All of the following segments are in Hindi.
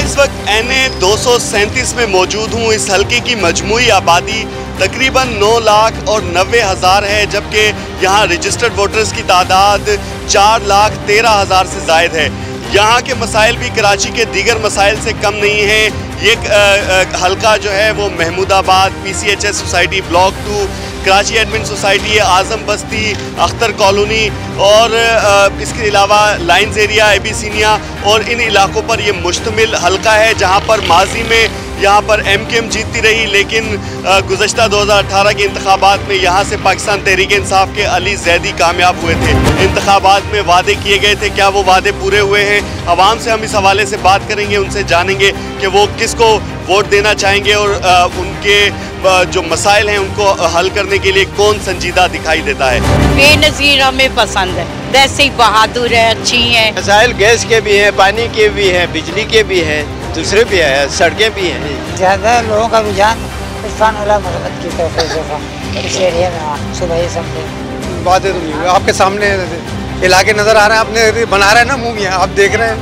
मैं इस वक्त NA 237 में मौजूद हूँ। इस हल्के की मजमूई आबादी तकरीबन 9,90,000 है, जबकि यहाँ रजिस्टर्ड वोटर्स की तादाद 4,13,000 से ज़ायद है। यहाँ के मसाइल भी कराची के दीगर मसाइल से कम नहीं हैं। ये हल्का जो है वो Mahmoodabad, PCHS society block 2, Karachi admin society, Azam Basti, Akhtar colony और इसके अलावा लाइन्स एरिया, एबीसीनिया और इन इलाकों पर ये मुश्तमिल हल्का है, जहाँ पर माजी में यहाँ पर MKM जीतती रही, लेकिन गुज़श्ता 2018 के इंतखाबात में यहाँ से पाकिस्तान तहरीक इंसाफ के अली जैदी कामयाब हुए थे। इंतखाबात में वादे किए गए थे, क्या वो वादे पूरे हुए हैं? आवाम से हम इस हवाले से बात करेंगे, उनसे जानेंगे कि वो किसको वोट देना चाहेंगे और उनके जो मसाइल हैं उनको हल करने के लिए कौन संजीदा दिखाई देता है। बेनज़ीर हमें पसंद है, वैसे बहादुर है, अच्छी हैं। मसाइल गैस के भी हैं, पानी के भी हैं, बिजली के भी हैं, दूसरे भी हैं, सड़कें भी हैं। ज़्यादा लोगों का रुझान इरफान उल्लाह मोहम्मद की तरफ इस एरिया में सुबह ही समझे बातें तो नहीं हुई, आपके सामने इलाके नज़र आ रहे हैं, आपने बना रहे हैं ना मुँह में, आप देख रहे हैं।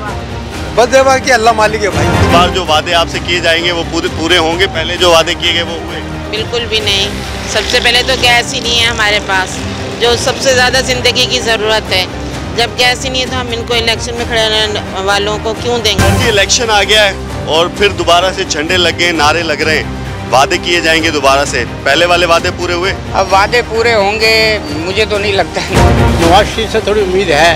बस देवा कि अल्लाह मालिक है भाई। इस बार जो वादे आपसे किए जाएंगे वो पूरे होंगे? पहले जो वादे किए गए वो हुए? बिल्कुल भी नहीं। सबसे पहले तो गैस ही नहीं है हमारे पास, जो सबसे ज़्यादा ज़िंदगी की ज़रूरत है। जब गैस ही नहीं है तो हम इनको इलेक्शन में खड़े रहने वालों को क्यों देंगे? इलेक्शन आ गया है और फिर दोबारा से झंडे लग गए, नारे लग रहे हैं, वादे किए जाएंगे दोबारा से। पहले वाले वादे पूरे हुए? अब वादे पूरे होंगे मुझे तो नहीं लगता। नवाज शरीफ से थोड़ी उम्मीद है,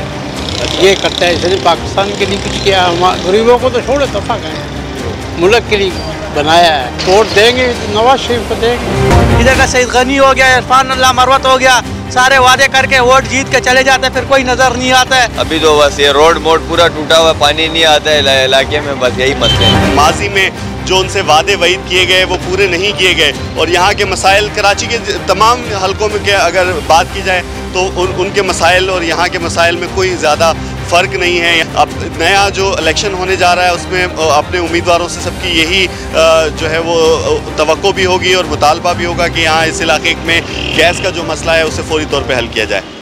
ये करता है, इसने पाकिस्तान के लिए कुछ किया, गरीबों को तो छोड़े दफा गए, मुल्क के लिए बनाया है। वोट देंगे नवाज शरीफ को देंगे। इधर का सईद गनी हो गया, इरफान उल्लाह मरवत हो गया, सारे वादे करके वोट जीत के चले जाते, फिर कोई नजर नहीं आता है। अभी तो बस ये रोड मोड पूरा टूटा हुआ, पानी नहीं आता है इलाके में, बस यही मसले हैं। माजी में जो उनसे वादे वईद किए गए वो पूरे नहीं किए गए और यहाँ के मसाइल कराची के तमाम हलकों में अगर बात की जाए तो उनके मसाइल और यहाँ के मसाइल में कोई ज़्यादा फ़र्क नहीं है। अब नया जो इलेक्शन होने जा रहा है उसमें अपने उम्मीदवारों से सबकी यही जो है वो तवक्को भी होगी और मुतालबा भी होगा कि यहाँ इस इलाके में गैस का जो मसला है उसे फ़ौरी तौर पे हल किया जाए।